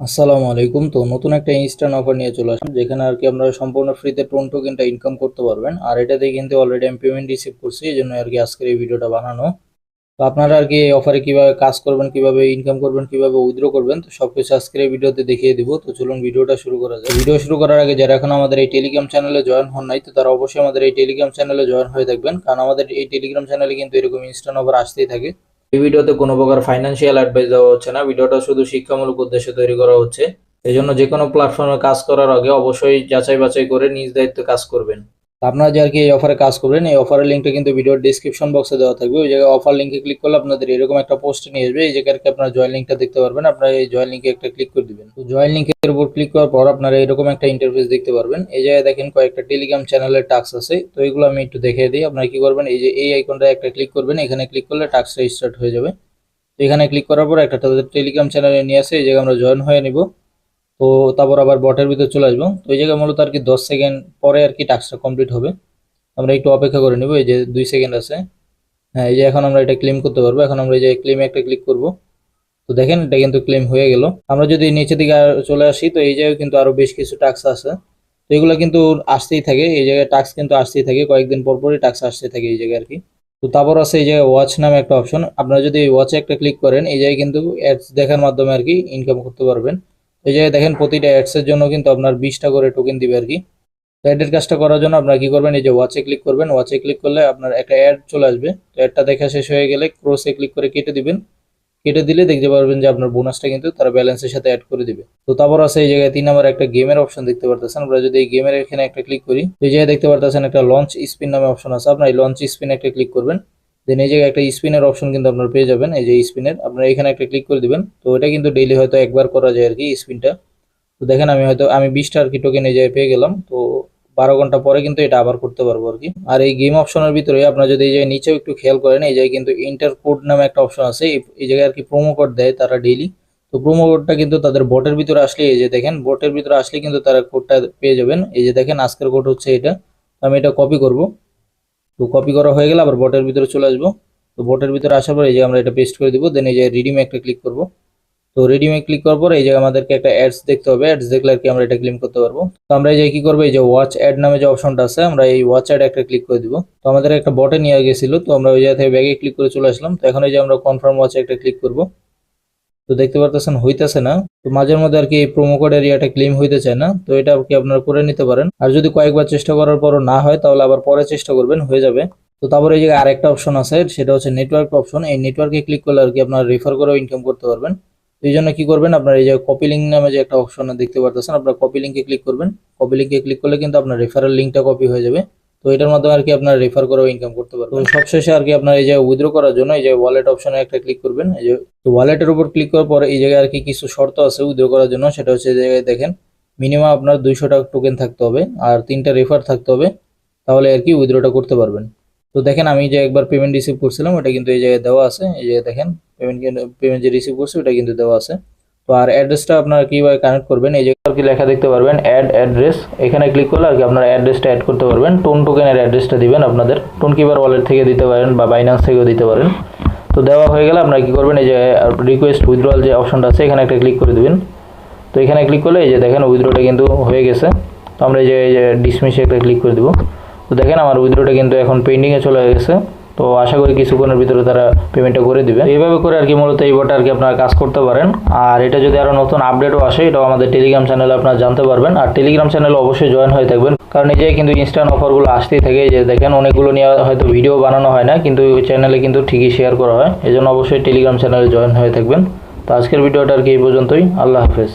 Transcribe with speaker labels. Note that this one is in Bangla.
Speaker 1: আসসালামু আলাইকুম। তো নতুন একটা ইনস্ট্যান্ট অফার নিয়ে চলে আসলাম, যেখানে আর কি আপনারা সম্পূর্ণ ফ্রিতে টোন টোকেনটা ইনকাম করতে পারবেন। আর এটাতে কিন্তু অলরেডি আমি পেমেন্ট রিসিভ করছি, এই জন্য আর কি আজকের এই ভিডিওটা বানানো। তো আপনারা আর কি এই অফারে কিভাবে কাজ করবেন, কিভাবে ইনকাম করবেন, কিভাবে উইথড্র করবেন, তো সবকিছু আজকের এই ভিডিওতে দেখিয়ে দিব। তো চলুন ভিডিওটা শুরু করা যায়। ভিডিও শুরু করার আগে যারা এখন আমাদের এই টেলিগ্রাম চ্যানেলে জয়েন হন নাই, তো তারা অবশ্যই আমাদের এই টেলিগ্রাম চ্যানেলে জয়েন হয়ে থাকবেন, কারণ আমাদের এই টেলিগ্রাম চ্যানেলে কিন্তু এরকম ইনস্ট্যান্ট অফার আসতেই থাকে। এই ভিডিওতে কোনো প্রকার ফাইন্যান্সিয়াল অ্যাডভাইস দেওয়া হচ্ছে না, ভিডিওটা শুধু শিক্ষামূলক উদ্দেশ্যে তৈরি করা হচ্ছে। এই জন্য যে কোনো প্ল্যাটফর্মে কাজ করার আগে অবশ্যই যাচাই বাছাই করে নিজ দায়িত্বে কাজ করবেন। তা আপনারা যে আর কি এই অফারে কাজ করবেন, এই অফারের লিঙ্কটা কিন্তু ভিডিওর ডিসক্রিপশন বক্সে দেওয়া থাকবে। ওই জায়গায় অফার লিঙ্কে ক্লিক করলে আপনাদের এরকম একটা পোস্ট নিয়ে আসবে, এই জায়গায় আর কি আপনারা জয়েন লিঙ্কটা দেখতে পারবেন। আপনারা এই জয়েন লিঙ্কে একটা ক্লিক করে দিবেন। তো জয়েন লিঙ্কের উপর ক্লিক করার পর আপনারা এরকম একটা ইন্টারফেস দেখতে পারবেন। এই জায়গায় দেখেন কয়েকটা টেলিগ্রাম চ্যানেলের টাস্ক আছে, তো এগুলো আমি একটু দেখিয়ে দিই। আপনারা কি করবেন, এই যে এই আইকনটা একটা ক্লিক করবেন, এখানে ক্লিক করলে টাস্কটা স্টার্ট হয়ে যাবে। তো এখানে ক্লিক করার পর একটা তাদের টেলিগ্রাম চ্যানেলে নিয়ে আসে, এই জায়গায় আমরা জয়েন হয়ে নিব। তো তারপর আবার বটের ভিতরে চলে আসবো। তো এই জায়গায় মূলত আর কি 10 সেকেন্ড পরে আর কি টাস্কটা কমপ্লিট হবে। আমরা একটু অপেক্ষা করে নিব, এই যে 2 সেকেন্ড আছে। হ্যাঁ, এই যে এখন আমরা এটা ক্লেম করতে পারবো। এখন আমরা এই যে ক্লেমে একটা ক্লিক করব। তো দেখেন এটা কিন্তু ক্লেম হয়ে গেল। আমরা যদি নিচের দিকে চলে আসি, তো এই জায়গায় কিন্তু আরো বেশ কিছু টাস্ক আছে। তো এগুলো কিন্তু আসতেই থাকে, এই জায়গায় টাস্ক কিন্তু আসতেই থাকে, কয়েকদিন পর পরই টাস্ক আসতে থাকে এই জায়গায় আর কি। তো তারপর আছে এই জায়গায় ওয়াচ নামে একটা অপশন। আপনারা যদি ওয়াচে একটা ক্লিক করেন, এই জায়গায় কিন্তু অ্যাডস দেখার মাধ্যমে আর কি ইনকাম করতে পারবেন। এই জায়গায় দেখেন প্রতিটা অ্যাডস এর জন্য কিন্তু আপনার 20টা করে টোকেন দিবে আর কি। তো অ্যাডের কাজটা করার জন্য আপনারা কি করবেন, এই যে ওয়াচে ক্লিক করবেন। ওয়াচে ক্লিক করলে আপনার একটা অ্যাড চলে আসবে। তো অ্যাডটা দেখা শেষ হয়ে গেলে ক্রসে ক্লিক করে কেটে দিবেন। কেটে দিলে দেখতে পারবেন যে আপনার বোনাসটা কিন্তু তারা ব্যালেন্সের সাথে অ্যাড করে দিবে। তো তারপর আছে এই জায়গায় 3 নম্বর একটা গেমের অপশন দেখতে পারতেছেন। আমরা যদি এই গেমের এখানে একটা ক্লিক করি, এই জায়গায় দেখতে পারতেছেন একটা লঞ্চ স্পিন নামে অপশন আছে। আপনার এই লঞ্চ স্পিন একটা ক্লিক করবেন। দেন এই জায়গায় একটা স্পিনের অপশন কিন্তু আপনার পেয়ে যাবেন, এই যে স্পিনের আপনারা এখানে একটা ক্লিক করে দিবেন। তো এটা কিন্তু ডেইলি হয়তো একবার করা যায় আর কি স্পিনটা। তো দেখেন আমি 20টা আর কি টোকেন এই জায়গায় পেয়ে গেলাম। তো 12 ঘন্টা পরে কিন্তু এটা আবার করতে পারবো আর কি। আর এই গেম অপশনের ভিতরে আপনারা যদি এই জায়গায় নিচেও একটু খেয়াল করেন, এই জায়গায় কিন্তু ইন্টার কোড নামে একটা অপশন আছে। এই জায়গায় আর কি প্রোমো কোড দেয় তারা ডেইলি। তো প্রোমো কোডটা কিন্তু তাদের বটের ভিতরে আসলে, এই যে দেখেন বটের ভিতরে আসলে কিন্তু তারা কোডটা পেয়ে যাবেন। এই যে দেখেন আজকের কোড হচ্ছে এটা। আমি এটা কপি করব। তো কপি করা হয়ে গেলে আবার বটের ভিতরে চলে আসবো। তো বটের ভিতরে আসার পর এই যে আমরা এটা পেস্ট করে দিব। দেন এই যে রিডিমে একটা ক্লিক করব। তো রিডিমে ক্লিক করার পর এই যে আমাদেরকে একটা অ্যাডস দেখতে হবে, অ্যাডস দেখলে আর কি আমরা এটা ক্লেম করতে পারবো। তো আমরা এই যে কি করবো, এই যে ওয়াচ অ্যাড নামে যে অপশনটা আছে, আমরা এই ওয়াচ অ্যাড একটা ক্লিক করে দিব। তো আমাদের একটা বটে নিয়ে গেছিল, তো আমরা ওই জায়গা থেকে ব্যাগে ক্লিক করে চলে আসলাম। তো এখন এই যে আমরা কনফার্ম ওয়াচে একটা ক্লিক করব। তো দেখতে পারতেছেন হইতেছে না। তো মাঝের মধ্যে আর কি এই প্রোমো কোড এরিয়াটা ক্লেম হইতে চায় না, তো এটা আর কি আপনারা করে নিতে পারেন। আর যদি কয়েকবার চেষ্টা করার পরও না হয়, তাহলে আবার পরে চেষ্টা করবেন, হয়ে যাবে। তো তারপরে এই জায়গায় আরেকটা অপশন আছে, সেটা হচ্ছে নেটওয়ার্ক অপশন। এই নেটওয়ার্কে ক্লিক করলে আর কি আপনারা রেফার করেও ইনকাম করতে পারবেন। তো এই জন্য কি করবেন, আপনার এই যে কপি লিঙ্ক নামে যে একটা অপশন দেখতে পারতেছেন, আপনার কপি লিঙ্কে ক্লিক করবেন। কপি লিঙ্কে ক্লিক করলে কিন্তু আপনার রেফারেল লিঙ্কটা কপি হয়ে যাবে। তো এটার মাধ্যমে আর কি আপনার রেফার করেও ইনকাম করতে পারবেন। তো সবশেষে আর কি আপনার এই যে উইথড্র করার জন্য এই যে ওয়ালেট অপশনে একটা ক্লিক করবেন। এই যে ওয়ালেটের উপর ক্লিক করার পরে এই জায়গায় আর কি কিছু শর্ত আছে উইথড্র করার জন্য, সেটা হচ্ছে এই জায়গায় দেখেন মিনিমাম আপনার 200 টাকা টোকেন থাকতে হবে আর 3টা রেফার থাকতে হবে, তাহলে আর কি উইথড্রটা করতে পারবেন। তো দেখেন আমি যে একবার পেমেন্ট রিসিভ করছিলাম, ওটা কিন্তু এই জায়গায় দেওয়া আছে। এই যে দেখেন পেমেন্ট যে রিসিভ করছি ওটা কিন্তু দেওয়া আছে। তো আর অ্যাড্রেসটা আপনারা কিভাবে কানেক্ট করবেন, এই যে আর কি লেখা দেখতে পারবেন অ্যাড অ্যাড্রেস। এখানে ক্লিক করলে আর কি আপনারা অ্যাড্রেসটা অ্যাড করতে পারবেন। টোন টোকেনের অ্যাড্রেসটা দিবেন আপনাদের, টোন কিপার ওয়ালেট থেকে দিতে পারেন বা বাইন্যান্স থেকেও দিতে পারেন। তো দেওয়া হয়ে গেলে আপনারা কি করবেন, এই যে রিকোয়েস্ট উইথড্রয়াল যে অপশনটা আছে এখানে একটা ক্লিক করে দিবেন। তো এখানে ক্লিক করলে এই যে দেখেন উইথড্রটা কিন্তু হয়ে গেছে। তো আমরা এই যে ডিসমিসে একটা ক্লিক করে দিব। তো দেখেন আমার উইথড্রটা কিন্তু এখন পেন্ডিংয়ে চলে গেছে। তো আশা করি কিছুক্ষণের ভিতরে তারা পেমেন্টটা করে দিবে। এইভাবে করে আর কি মূলত এই বটে আর কি আপনারা কাজ করতে পারেন। আর এটা যদি আরও নতুন আপডেটও আসে, এটাও আমাদের টেলিগ্রাম চ্যানেলে আপনারা জানতে পারবেন। আর টেলিগ্রাম চ্যানেলে অবশ্যই জয়েন হয়ে থাকবেন, কারণ এই যে কিন্তু ইনস্ট্যান্ট অফারগুলো আসতেই থাকে। যে দেখেন অনেকগুলো নিয়ে হয়তো ভিডিও বানানো হয় না, কিন্তু চ্যানেলে কিন্তু ঠিকই শেয়ার করা হয়। এই জন্য অবশ্যই টেলিগ্রাম চ্যানেলে জয়েন হয়ে থাকবেন। তো আজকের ভিডিওটা আর কি এই পর্যন্তই। আল্লাহ হাফেজ।